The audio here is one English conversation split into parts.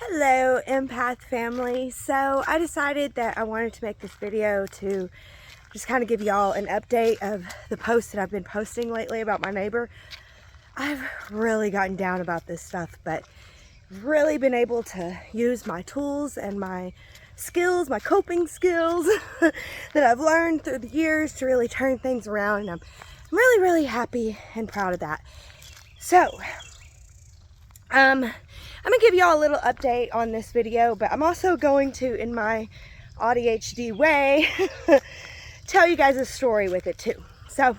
Hello, empath family. So I decided that I wanted to make this video to just kind of give y'all an update of the posts that I've been posting lately about my neighbor. I've really gotten down about this stuff, but really been able to use my tools and my skills, my coping skills that I've learned through the years to really turn things around, and I'm really happy and proud of that. So I'm gonna give y'all a little update on this video, but I'm also going to, in my ADHD way, tell you guys a story with it too. So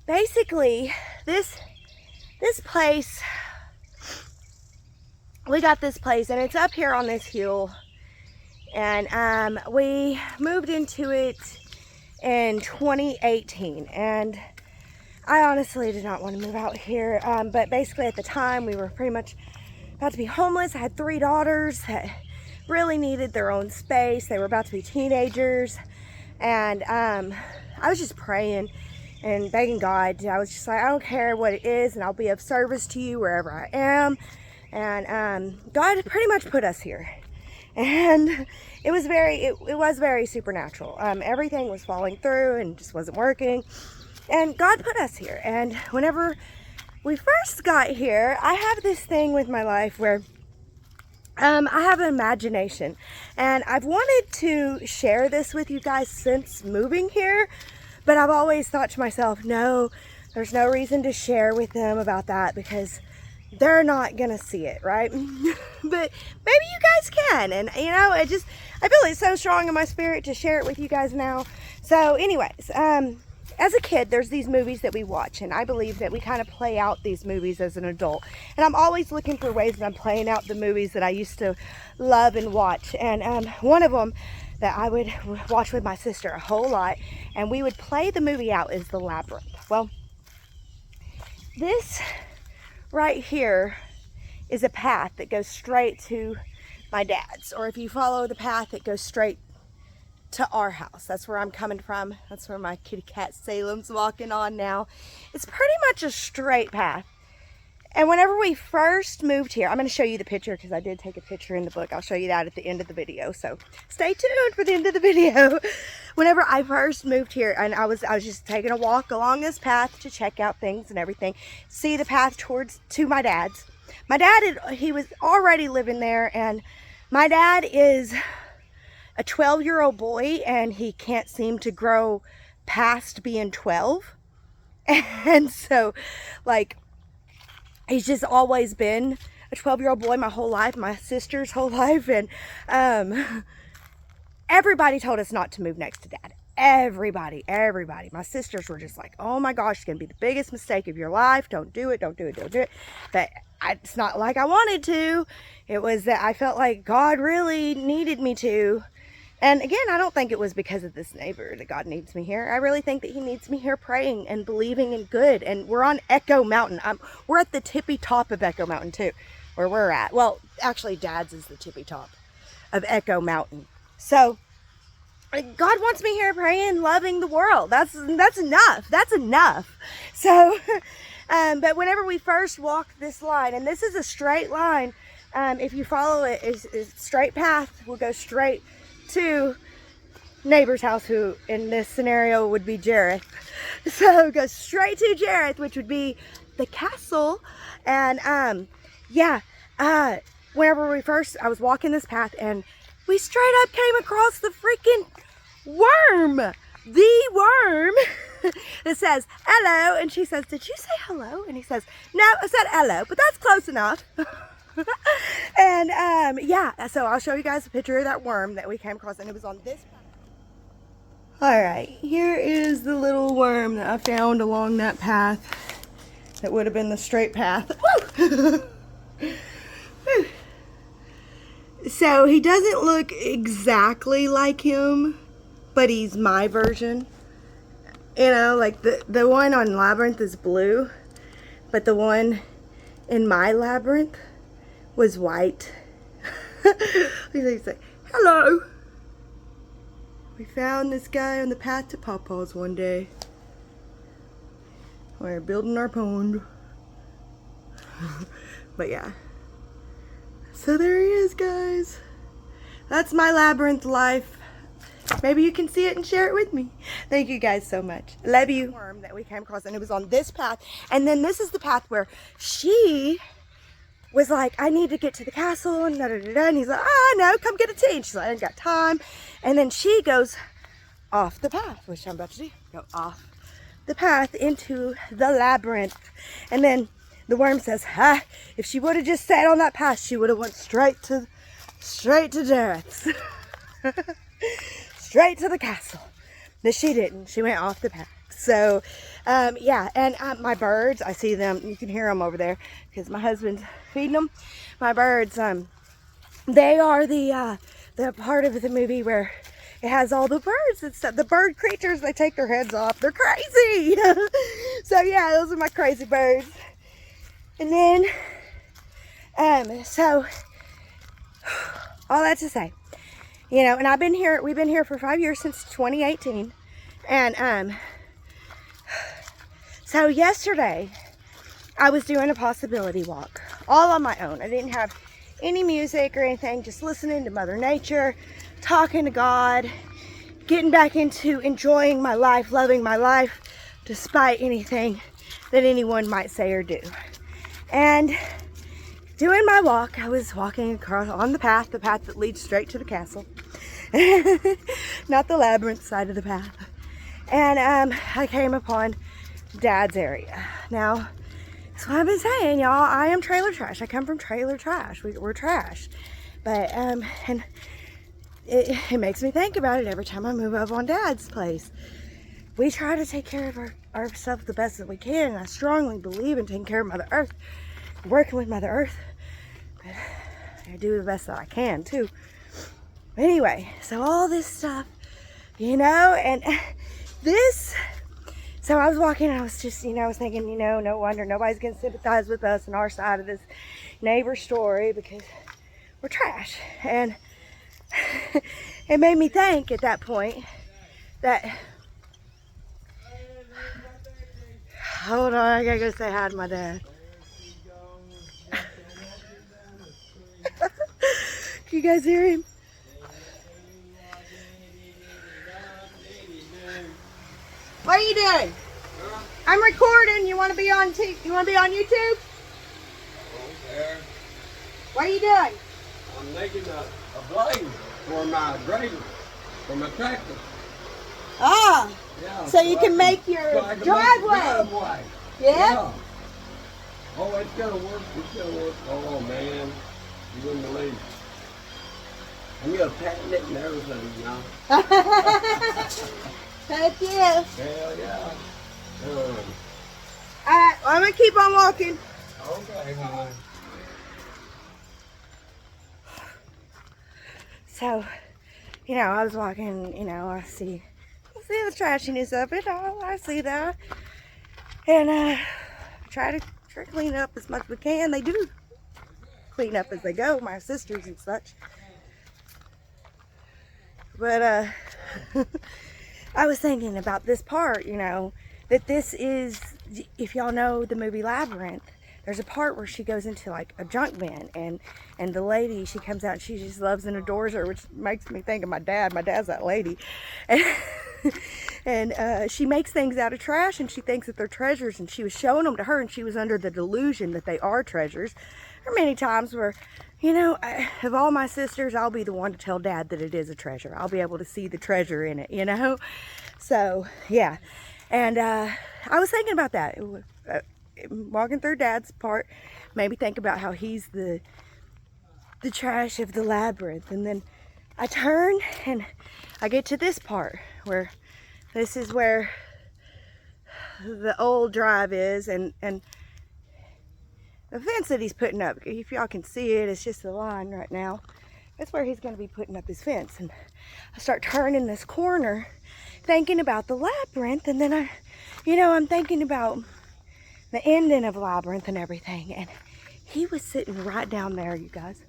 basically, this place, we got this place, and it's up here on this hill, and we moved into it in 2018, and I honestly did not want to move out here, but basically at the time we were pretty much about to be homeless. I had 3 daughters that really needed their own space. They were about to be teenagers, and I was just praying and begging God. I was just like, I don't care what it is, and I'll be of service to you wherever I am. And God pretty much put us here, and it was very supernatural. Everything was falling through and just wasn't working, and God put us here. And whenever we first got here, I have this thing with my life where I have an imagination, and I've wanted to share this with you guys since moving here, but I've always thought to myself, no, there's no reason to share with them about that because they're not gonna see it, right? But maybe you guys can, and you know, I feel it's so strong in my spirit to share it with you guys now. So anyways, as a kid, there's these movies that we watch, and I believe that we kind of play out these movies as an adult. And I'm always looking for ways that I'm playing out the movies that I used to love and watch. And one of them that I would watch with my sister a whole lot, and we would play the movie out, is The Labyrinth. Well, this right here is a path that goes straight to my dad's. Or if you follow the path, it goes straight to our house. That's where I'm coming from. That's where my kitty cat Salem's walking on now. It's pretty much a straight path. And whenever we first moved here, I'm going to show you the picture because I did take a picture in the book. I'll show you that at the end of the video. So stay tuned for the end of the video. Whenever I first moved here, and I was just taking a walk along this path to check out things and everything, see the path to my dad's. My dad, he was already living there, and my dad is a 12-year-old boy, and he can't seem to grow past being 12. And so, like, he's just always been a 12-year-old boy my whole life, my sister's whole life. And everybody told us not to move next to Dad. Everybody. My sisters were just like, oh my gosh, it's gonna be the biggest mistake of your life. Don't do it. But it's not like I wanted to. It was that I felt like God really needed me to. And again, I don't think it was because of this neighbor that God needs me here. I really think that he needs me here praying and believing in good. And we're on Echo Mountain. We're at the tippy top of Echo Mountain too, where we're at. Well, actually, Dad's is the tippy top of Echo Mountain. So God wants me here praying, loving the world. That's enough. That's enough. So, but whenever we first walked this line, and this is a straight line, if you follow it, it's straight path will go straight to neighbor's house, who in this scenario would be Jareth. So go straight to Jareth, which would be the castle. And whenever I was walking this path, and we straight up came across the freaking worm, that says hello. And she says, did you say hello? And he says, no, I said hello, but that's close enough. And so I'll show you guys a picture of that worm that we came across, and it was on this path. Alright, here is the little worm that I found along that path that would have been the straight path. Woo! So he doesn't look exactly like him, but he's my version. You know, like the one on Labyrinth is blue, but the one in my Labyrinth was white. He's like, hello. We found this guy on the path to Pawpaw's one day. We're building our pond. But yeah. So there he is, guys. That's my labyrinth life. Maybe you can see it and share it with me. Thank you guys so much. Love you. Worm that we came across, and it was on this path. And then this is the path where she was like, I need to get to the castle, and da-da-da-da. And he's like, oh, no, come get a tea. And she's like, I ain't got time. And then she goes off the path, which I'm about to do. Go off the path into the labyrinth. And then the worm says, if she would have just sat on that path, she would have went straight to death. Straight to the castle. But she didn't. She went off the path. So, yeah. And my birds, I see them. You can hear them over there because my husband's feeding them. My birds, they are the part of the movie where it has all the birds and stuff. The bird creatures, they take their heads off. They're crazy. So, yeah, those are my crazy birds. And then, so, all that to say, you know, and we've been here for 5 years, since 2018. And, so yesterday, I was doing a possibility walk, all on my own. I didn't have any music or anything, just listening to Mother Nature, talking to God, getting back into enjoying my life, loving my life, despite anything that anyone might say or do. And doing my walk, I was walking across on the path that leads straight to the castle. Not the labyrinth side of the path. And I came upon Dad's area. Now, that's what I've been saying, y'all. I am trailer trash. I come from trailer trash. We're trash. But, and it makes me think about it every time I move up on Dad's place. We try to take care of ourselves the best that we can, and I strongly believe in taking care of Mother Earth, working with Mother Earth. But I do the best that I can, too. But anyway, so all this stuff, you know, and this, so I was walking, and I was just, you know, I was thinking, you know, no wonder nobody's going to sympathize with us and our side of this neighbor story, because we're trash. And it made me think at that point that, hold on, I gotta go say hi to my dad. Can you guys hear him? What are you doing? I'm recording. You want to be on You want to be on YouTube? Okay. What are you doing? I'm making a blade for my grader, for my tractor. Ah. Yeah. So you can make your driveway. Yeah. Oh, it's gonna work. It's gonna work. Oh man, you wouldn't believe. I'm gonna patent it and everything, you know. Heck yeah. Hell yeah. Alright, well, I'm gonna keep on walking. Okay, hon. So, you know, I was walking, you know, I see the trashiness of it all. I see that. And try to clean up as much as we can. They do clean up as they go, my sisters and such. But I was thinking about this part, you know, that this is, if y'all know the movie Labyrinth, there's a part where she goes into like a junk bin, and the lady, she comes out and she just loves and adores her, which makes me think of my dad. My dad's that lady. And she makes things out of trash, and she thinks that they're treasures, and she was showing them to her, and she was under the delusion that they are treasures. There are many times where, you know, of all my sisters, I'll be the one to tell Dad that it is a treasure. I'll be able to see the treasure in it, you know? So, yeah. And I was thinking about that. Walking through Dad's part made me think about how he's the trash of the labyrinth. And then I turn and I get to this part where this is where the old drive is, and the fence that he's putting up, if y'all can see it, it's just a line right now. That's where he's going to be putting up his fence. And I start turning this corner thinking about the labyrinth, and then I'm thinking about the ending of Labyrinth and everything. And he was sitting right down there, you guys.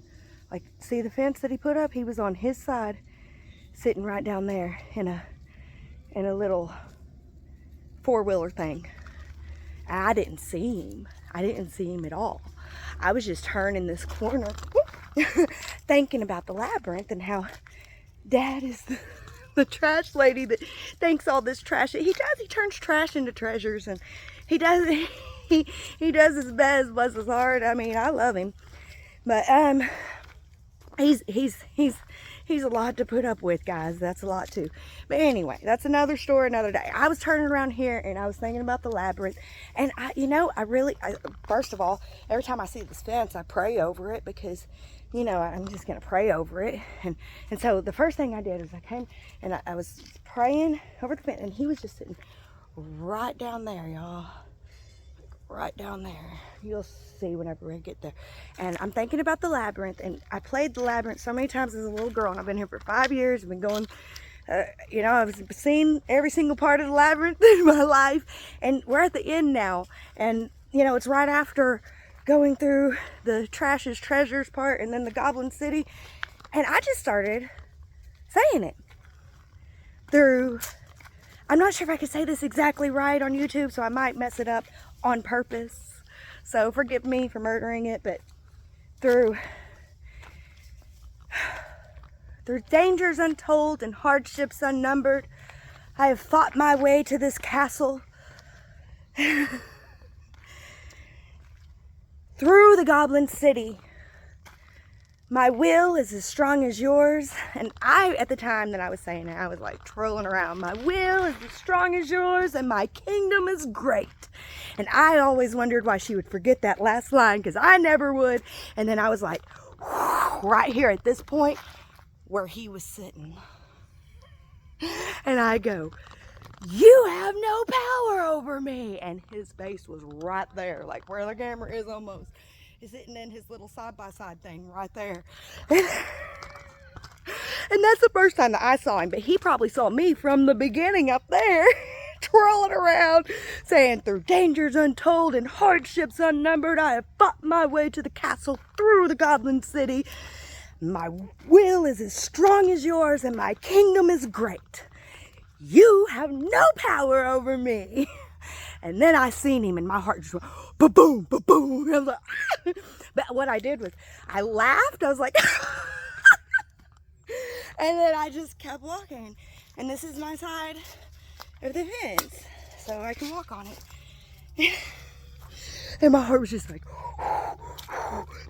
Like, see the fence that he put up? He was on his side, sitting right down there in a little four-wheeler thing. I didn't see him. I didn't see him at all. I was just turning this corner. Whoop, thinking about the labyrinth and how Dad is the trash lady that thinks all this trash. He turns trash into treasures, and he does his best, bless his heart. I mean, I love him, but he's a lot to put up with, guys. That's a lot too. But anyway, that's another story, another day. I was turning around here and I was thinking about the labyrinth, and first of all, every time I see this fence, I pray over it, because I'm just gonna pray over it. And so the first thing I did is I came and I was praying over the fence, and he was just sitting right down there, y'all. Right down there. You'll see whenever we get there. And I'm thinking about the labyrinth, and I played the labyrinth so many times as a little girl, and I've been here for 5 years. I've been going, I've seen every single part of the labyrinth in my life, and we're at the end now. And it's right after going through the Trash's Treasures part and then the Goblin City, and I just started saying it through. I'm not sure if I can say this exactly right on YouTube, so I might mess it up on purpose. So forgive me for murdering it, but through dangers untold and hardships unnumbered, I have fought my way to this castle. Through the Goblin City. My will is as strong as yours. And at the time that I was saying it, I was like trolling around. My will is as strong as yours, and my kingdom is great. And I always wondered why she would forget that last line, because I never would. And then I was like, right here at this point where he was sitting. And I go, you have no power over me. And his face was right there, like where the camera is almost. He's sitting in his little side-by-side thing right there. And that's the first time that I saw him, but he probably saw me from the beginning up there, twirling around, saying, through dangers untold and hardships unnumbered, I have fought my way to the castle through the Goblin City. My will is as strong as yours, and my kingdom is great. You have no power over me. And then I seen him, and my heart just went, ba-boom, ba-boom. I was like, but what I did was, I laughed. I was like, and then I just kept walking. And this is my side of the fence, so I can walk on it. And my heart was just like,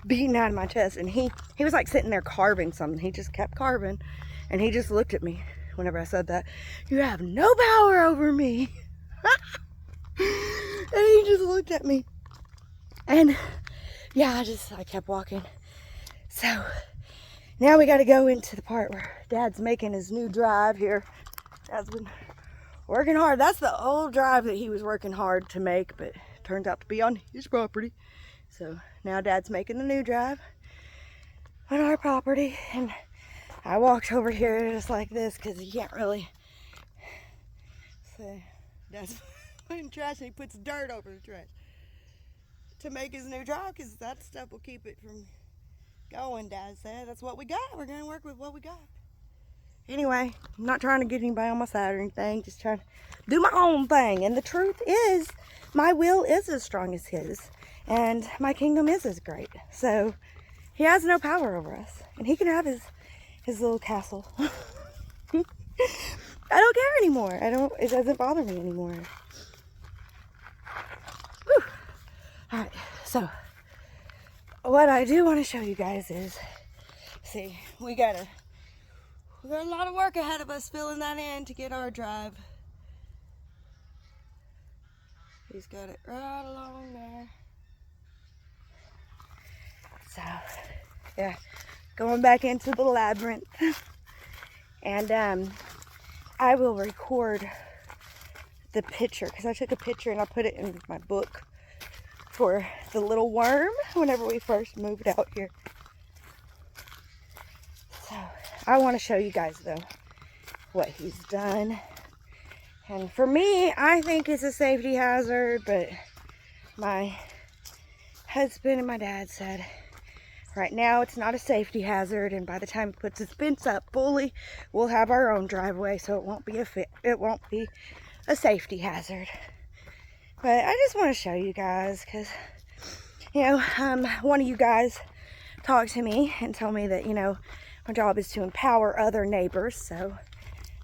beating out of my chest. And he was like sitting there carving something. He just kept carving, and he just looked at me whenever I said that. You have no power over me. And he just looked at me. And yeah, I kept walking. So now we got to go into the part where Dad's making his new drive here. Dad's been working hard. That's the old drive that he was working hard to make, but it turned out to be on his property. So now Dad's making the new drive on our property. And I walked over here just like this because you can't really. So Dad's putting trash, and he puts dirt over the trash to make his new drive, because that stuff will keep it from going. Dad said that's what we got. We're going to work with what we got. Anyway, I'm not trying to get anybody on my side or anything, just trying to do my own thing. And the truth is, my will is as strong as his, and my kingdom is as great. So he has no power over us, and he can have his little castle. I don't care anymore. It doesn't bother me anymore. Whew. Alright, so what I do want to show you guys is, see, we got a lot of work ahead of us filling that in to get our drive. He's got it right along there. So, yeah, going back into the labyrinth. And I will record the picture, because I took a picture and I put it in my book for the little worm whenever we first moved out here. So I want to show you guys though what he's done. And for me, I think it's a safety hazard, but my husband and my dad said right now it's not a safety hazard, and by the time he puts his fence up fully, we'll have our own driveway, so it won't be a safety hazard. But I just want to show you guys, because one of you guys talked to me and told me that, you know, my job is to empower other neighbors. So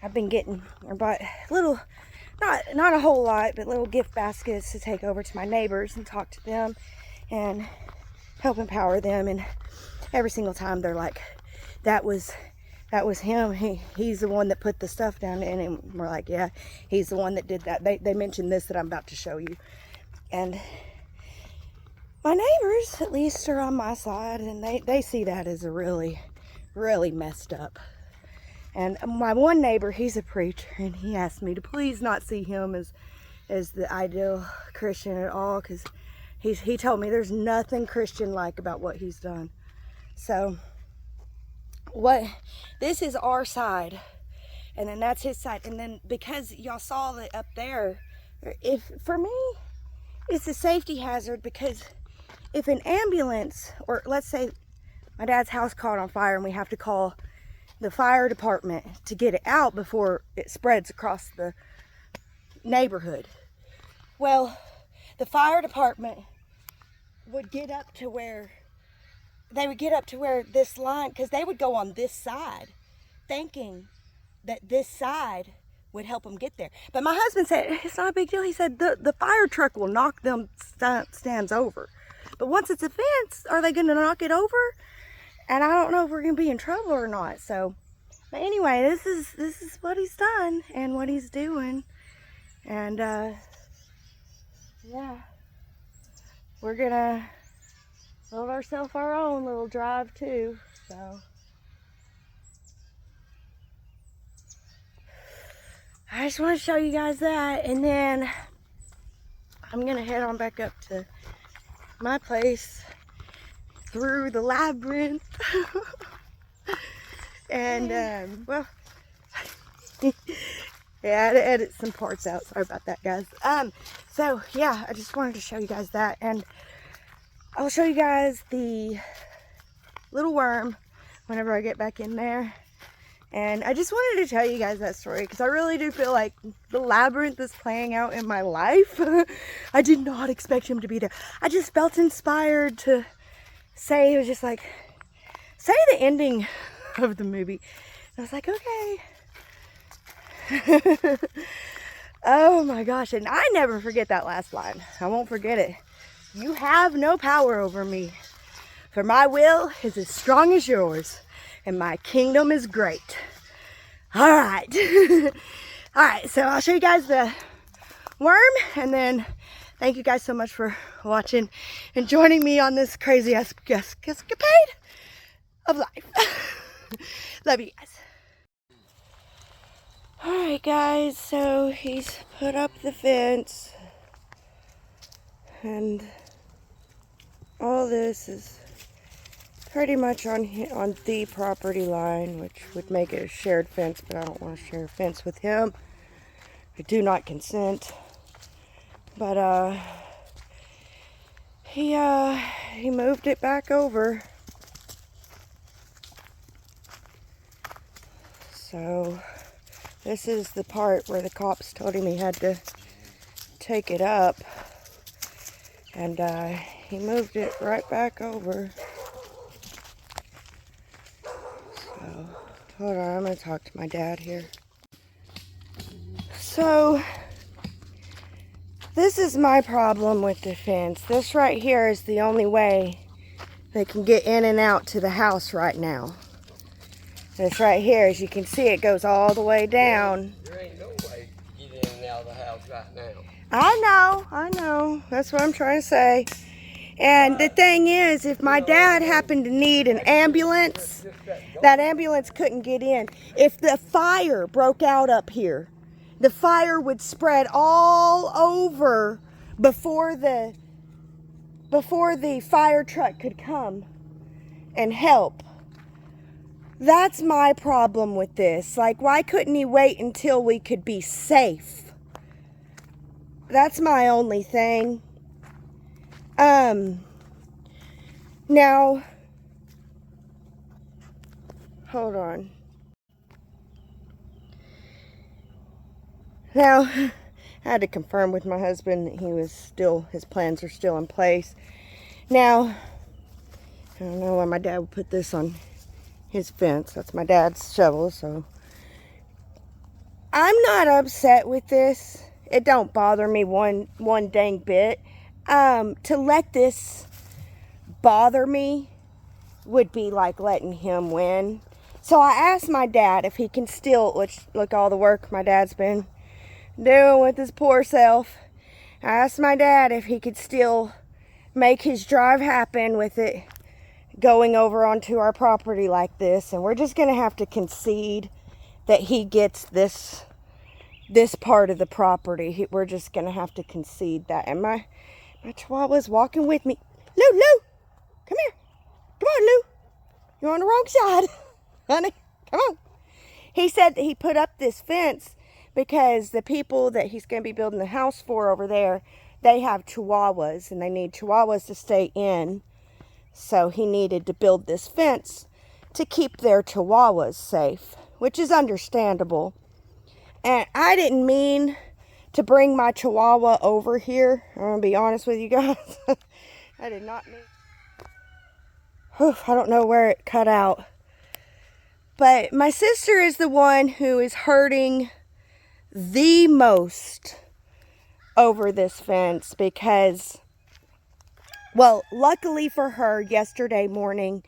I've been getting, or bought little, not a whole lot, but little gift baskets to take over to my neighbors and talk to them and help empower them. And every single time they're like, that was him. He's the one that put the stuff down. And we're like, yeah, he's the one that did that. They mentioned this that I'm about to show you. And my neighbors, at least, are on my side, and they see that as a really, really messed up. And my one neighbor, he's a preacher, and he asked me to please not see him as the ideal Christian at all, because he told me there's nothing Christian-like about what he's done. So, this is our side, and then that's his side. And then because y'all saw that up there, for me, it's a safety hazard, because if an ambulance, or let's say my dad's house caught on fire and we have to call the fire department to get it out before it spreads across the neighborhood. Well, the fire department would get up to where this line, because they would go on this side thinking that this side would help them get there. But my husband said, it's not a big deal. He said, the fire truck will knock them stands over. But once it's a fence, are they going to knock it over? And I don't know if we're going to be in trouble or not. So, but anyway, this is what he's done and what he's doing. And, yeah, we're going to build ourselves our own little drive too. So, I just want to show you guys that. And then I'm going to head on back up to my place through the labyrinth. And well, yeah, I had to edit some parts out. Sorry about that, guys. So yeah, I just wanted to show you guys that, and I'll show you guys the little worm whenever I get back in there. And I just wanted to tell you guys that story because I really do feel like the labyrinth is playing out in my life. I did not expect him to be there. I just felt inspired to say, it was just like, say the ending of the movie. And I was like, okay. Oh my gosh. And I never forget that last line. I won't forget it. You have no power over me, for my will is as strong as yours, and my kingdom is great. All right. All right, so I'll show you guys the worm, and then thank you guys so much for watching and joining me on this crazy escapade of life. Love you guys. All right, guys, so he's put up the fence, and all this is pretty much on the property line, which would make it a shared fence, but I don't want to share a fence with him. I do not consent. But he moved it back over. So this is the part where the cops told him he had to take it up, and he moved it right back over. So hold on, I'm gonna talk to my dad here. So this is my problem with the fence. This right here is the only way they can get in and out to the house right now. This right here, as you can see, it goes all the way down. There ain't no way to get in and out of the house right now. I know. That's what I'm trying to say. And the thing is, if my dad happened to need an ambulance, that ambulance couldn't get in. If the fire broke out up here, the fire would spread all over before the fire truck could come and help. That's my problem with this. Like, why couldn't he wait until we could be safe? That's my only thing. Now, hold on. Now, I had to confirm with my husband that his plans are still in place. Now, I don't know why my dad would put this on his fence. That's my dad's shovel, so. I'm not upset with this. It don't bother me one dang bit. To let this bother me would be like letting him win. So I asked my dad if he can still, which look all the work my dad's been doing with his poor self. I asked my dad if he could still make his drive happen with it going over onto our property like this, and we're just gonna have to concede that he gets this part of the property. We're just gonna have to concede that. And my chihuahua's walking with me. Lou, come here. Come on, Lou. You're on the wrong side, honey. Come on. He said that he put up this fence because the people that he's gonna be building the house for over there, they have chihuahuas and they need chihuahuas to stay in. So he needed to build this fence to keep their chihuahuas safe, which is understandable. And I didn't mean to bring my chihuahua over here. I'm going to be honest with you guys. I did not mean. I don't know where it cut out. But my sister is the one who is hurting the most over this fence because, well, luckily for her, yesterday morning,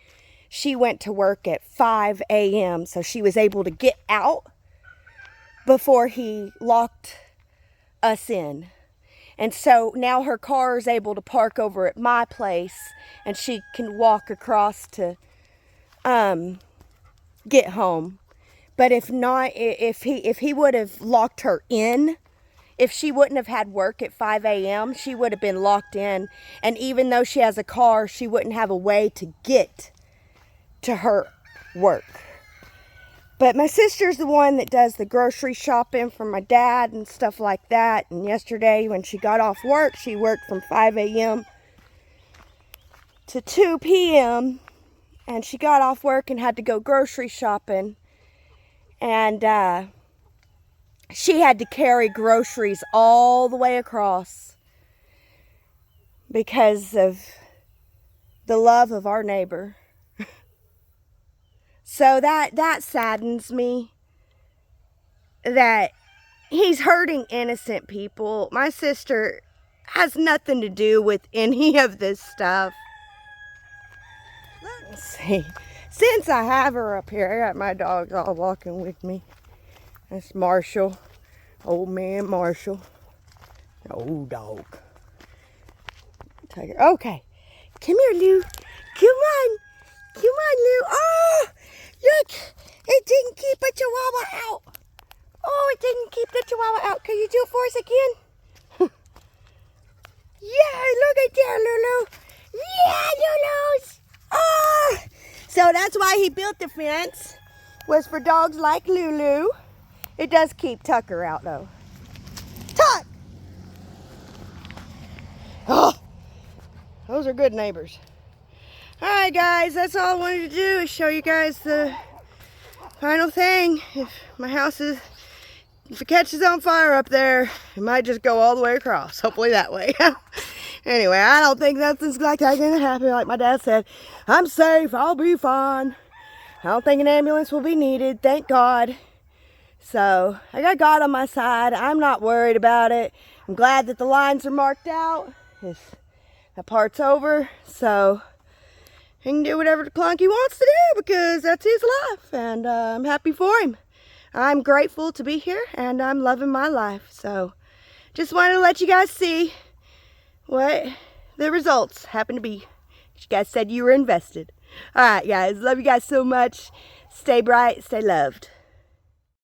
she went to work at 5 a.m. So she was able to get out before he locked us in. And so now her car is able to park over at my place and she can walk across to get home. But if not, if he would have locked her in, if she wouldn't have had work at 5 a.m., she would have been locked in. And even though she has a car, she wouldn't have a way to get to her work. But my sister's the one that does the grocery shopping for my dad and stuff like that. And yesterday when she got off work, she worked from 5 a.m. to 2 p.m. And she got off work and had to go grocery shopping. And she had to carry groceries all the way across because of the love of our neighbor. So that saddens me that he's hurting innocent people. My sister has nothing to do with any of this stuff. Let's see. Since I have her up here, I got my dogs all walking with me. That's Marshall. Old man Marshall. Old dog. Take her. Okay. Come here, Lou. Come on. Come on, Lou. Oh, look. It didn't keep a chihuahua out. Oh, it didn't keep the chihuahua out. Can you do it for us again? Yeah, look at there, Lulu. Yeah, Lulu's. Oh. So that's why he built the fence, was for dogs like Lulu. It does keep Tucker out, though. Tuck! Oh, those are good neighbors. All right, guys, that's all I wanted to do is show you guys the final thing. If my house is, if it catches on fire up there, it might just go all the way across. Hopefully that way. Anyway, I don't think nothing's like that gonna happen. Like my dad said, I'm safe, I'll be fine. I don't think an ambulance will be needed, thank God. So, I got God on my side. I'm not worried about it. I'm glad that the lines are marked out. That part's over, so he can do whatever the clunky wants to do because that's his life, and I'm happy for him. I'm grateful to be here, and I'm loving my life. So, just wanted to let you guys see what the results happen to be. You guys said you were invested. All right, guys. Love you guys so much. Stay bright. Stay loved.